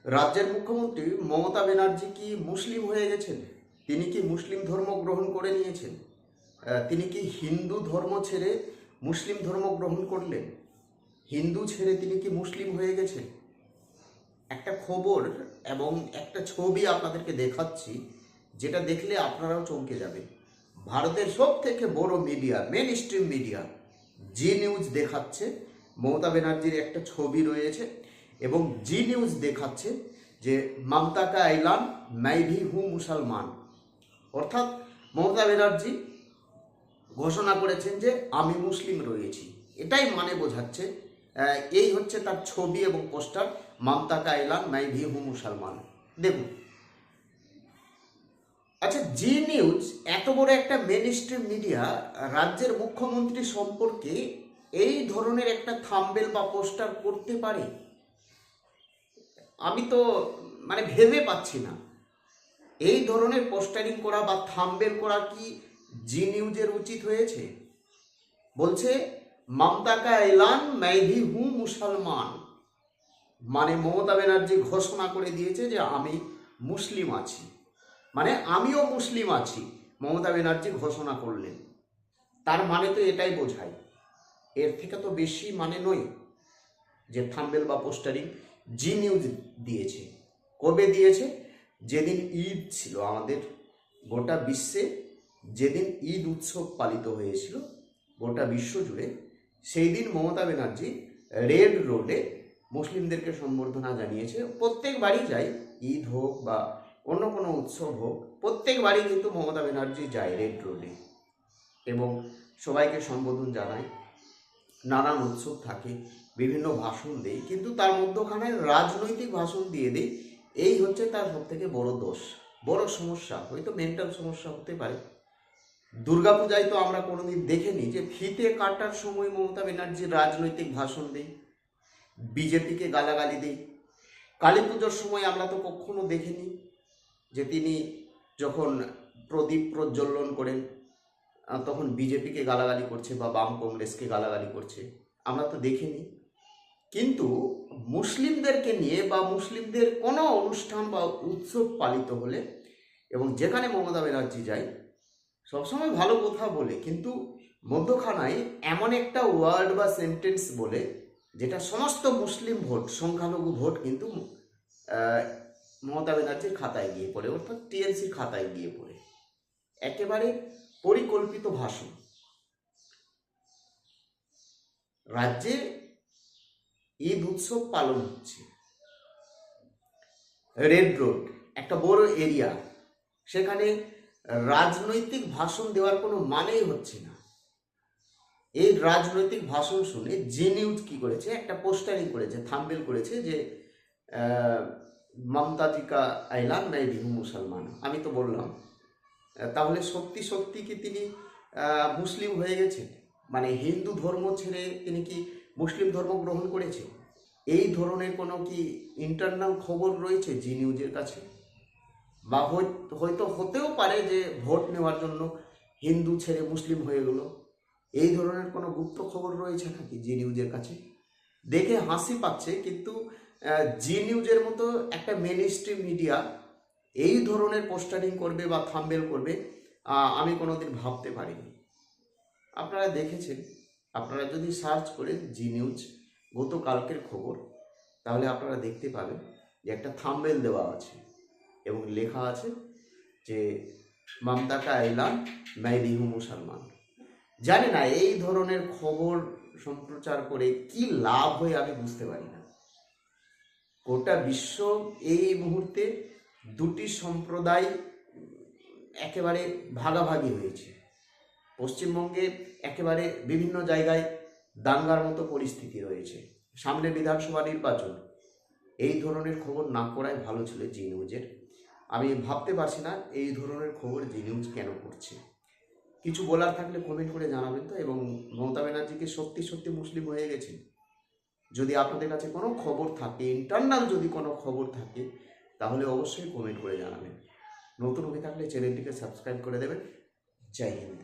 রাজ্যের মুখ্যমন্ত্রী মমতা ব্যানার্জি কি মুসলিম হয়ে গেছেন? তিনি কি মুসলিম ধর্ম গ্রহণ করে নিয়েছেন? তিনি কি হিন্দু ধর্ম ছেড়ে মুসলিম ধর্ম গ্রহণ করলেন? হিন্দু ছেড়ে তিনি কি মুসলিম হয়ে গেছেন? একটা খবর এবং একটা ছবি আপনাদেরকে দেখাচ্ছি, যেটা দেখলে আপনারাও চমকে যাবেন। ভারতের সব থেকে বড় মিডিয়া, মেন স্ট্রিম মিডিয়া জি নিউজ দেখাচ্ছে মমতা ব্যানার্জির একটা ছবি রয়েছে, এবং জি নিউজ দেখাচ্ছে যে মমতা কা ऐलान मैं भी हूँ মুসলমান। অর্থাৎ মমতা ব্যানার্জি ঘোষণা করেছেন যে আমি মুসলিম রয়েছি, এটাই মানে বোঝাচ্ছে। এই হচ্ছে তার ছবি এবং পোস্টার, মমতা কা ऐलान मैं भी हूँ মুসলমান। দেখুন, আচ্ছা, জি নিউজ এত বড় একটা মেন স্ট্রিম মিডিয়া রাজ্যের মুখ্যমন্ত্রী সম্পর্কে এই ধরনের একটা থাম্বনেল বা পোস্টার করতে পারে? আমি তো ভেবে পাচ্ছি না। এই ধরনের পোস্টারিং করা বা থাম্বনেল করা কি জি নিউজের উচিত হয়েছে? বলছে মমতা কা ऐलान मैं भी हूँ মুসলমান, মানে মমতা ব্যানার্জি ঘোষণা করে দিয়েছে যে আমি মুসলিম আছি, মানে আমিও মুসলিম আছি, মমতা ব্যানার্জি ঘোষণা করলেন। তার মানে তো এটাই বোঝায়, এর থেকে তো বেশি মানে নয় যে থাম্বনেল বা পোস্টারিং জি নিউজ দিয়েছে। কবে দিয়েছে? যেদিন ঈদ ছিল আমাদের গোটা বিশ্বে, যেদিন ঈদ উৎসব পালিত হয়েছিল গোটা বিশ্ব জুড়ে, সেই দিন মমতা ব্যানার্জি রেড রোডে মুসলিমদেরকে সম্বর্ধনা জানিয়েছে। প্রত্যেক বাড়ি যায়, ঈদ হোক বা অন্য কোনো উৎসব হোক, প্রত্যেক বাড়ি কিন্তু মমতা ব্যানার্জি যায় রেড রোডে এবং সবাইকে সম্বোধন জানায়, নানান উৎসব থাকে, বিভিন্ন ভাষণ দেয়, কিন্তু তার মধ্যখানে রাজনৈতিক ভাষণ দিয়ে দেয়। এই হচ্ছে তার সব থেকে বড় দোষ, বড় সমস্যা। হয়তো মেন্টাল সমস্যা হতে পারে। দুর্গাপূজায় তো আমরা কোনোদিন দেখিনি যে ফিতে কাটার সময় মমতা ব্যানার্জি রাজনৈতিক ভাষণ দেয়, বিজেপিকে গালাগালি দেয়। কালী পুজোর সময় আমরা তো কখনো দেখিনি যে তিনি যখন প্রদীপ প্রজ্বলন করেন তখন বিজেপিকে গালাগালি করছে বা বাম কংগ্রেসকে গালাগালি করছে, আমরা তো দেখিনি। কিন্তু মুসলিমদেরকে নিয়ে বা মুসলিমদের কোনো অনুষ্ঠান বা উৎসব পালিত হলে এবং যেখানে মমতা ব্যানার্জি যায় সবসময় ভালো কথা বলে, কিন্তু মধ্যখানায় এমন একটা ওয়ার্ড বা সেন্টেন্স বলে যেটা সমস্ত মুসলিম ভোট, সংখ্যালঘু ভোট কিন্তু মমতা ব্যানার্জির খাতায় গিয়ে পড়ে, অর্থাৎ টিএমসির খাতায় গিয়ে পড়ে। একেবারে পরিকল্পিত ভাষণ। রাজ্যে ঈদ উৎসব পালন হচ্ছে, রেড রোড একটা বড় এরিয়া, সেখানে রাজনৈতিক ভাষণ দেওয়ার কোনো মানেই হচ্ছে না। এই রাজনৈতিক ভাষণ শুনে জি নিউজ কি করেছে, একটা পোস্টারিং করেছে, থাম্বনেল করেছে যে মমতাজি কা ऐलान मैं भी हूँ মুসলমান। আমি তো বললাম, তাহলে সত্যি সত্যি কি তিনি মুসলিম হয়ে গেছেন? মানে হিন্দু ধর্ম ছেড়ে তিনি কি মুসলিম ধর্ম গ্রহণ করেছে? এই ধরনের কোনো কি ইন্টারনাল খবর রয়েছে জি নিউজের কাছে? বা হয়তো হতেও পারে যে ভোট নেওয়ার জন্য হিন্দু ছেড়ে মুসলিম হয়ে গেল, এই ধরনের কোনো গুপ্ত খবর রয়েছে নাকি জি নিউজের কাছে? দেখে হাসি পাচ্ছে, কিন্তু জি নিউজের মতো একটা মেন স্ট্রিম মিডিয়া এই ধরনের পোস্টারিং করবে বা থাম্বনেল করবে আমি কোনোদিন ভাবতে পারিনি। আপনারা দেখেছেন, আপনারা যদি সার্চ করেন জি নিউজ গতকালকের খবর, তাহলে আপনারা দেখতে পাবেন যে একটা থাম্বনেল দেওয়া আছে এবং লেখা আছে যে মমতা কা ऐलान मैं भी हूँ মুসলমান। জানি না এই ধরনের খবর সম্প্রচার করে কি লাভ হয় আমি বুঝতে পারি না। গোটা বিশ্ব এই মুহূর্তে দুটি সম্প্রদায় একেবারে ভাগাভাগি হয়েছে। পশ্চিমবঙ্গে একেবারে বিভিন্ন জায়গায় দাঙ্গার মতো পরিস্থিতি রয়েছে, সামনে বিধানসভা নির্বাচন। এই ধরনের খবর না করাই ভালো ছিল জি নিউজের। আমি ভাবতে পারছি না এই ধরনের খবর জি নিউজ কেন করছে। কিছু বলার থাকলে কমেন্ট করে জানাবেন তো। এবং মমতা ব্যানার্জিকে সত্যি সত্যি মুসলিম হয়ে গেছে? যদি আপনাদের কাছে কোনো খবর থাকে, ইন্টারনাল যদি কোনো খবর থাকে, তাহলে অবশ্যই কমেন্ট করে জানাবেন। নতুন হয়ে থাকলে চ্যানেলটিকে সাবস্ক্রাইব করে দেবেন। জয় হিন্দ।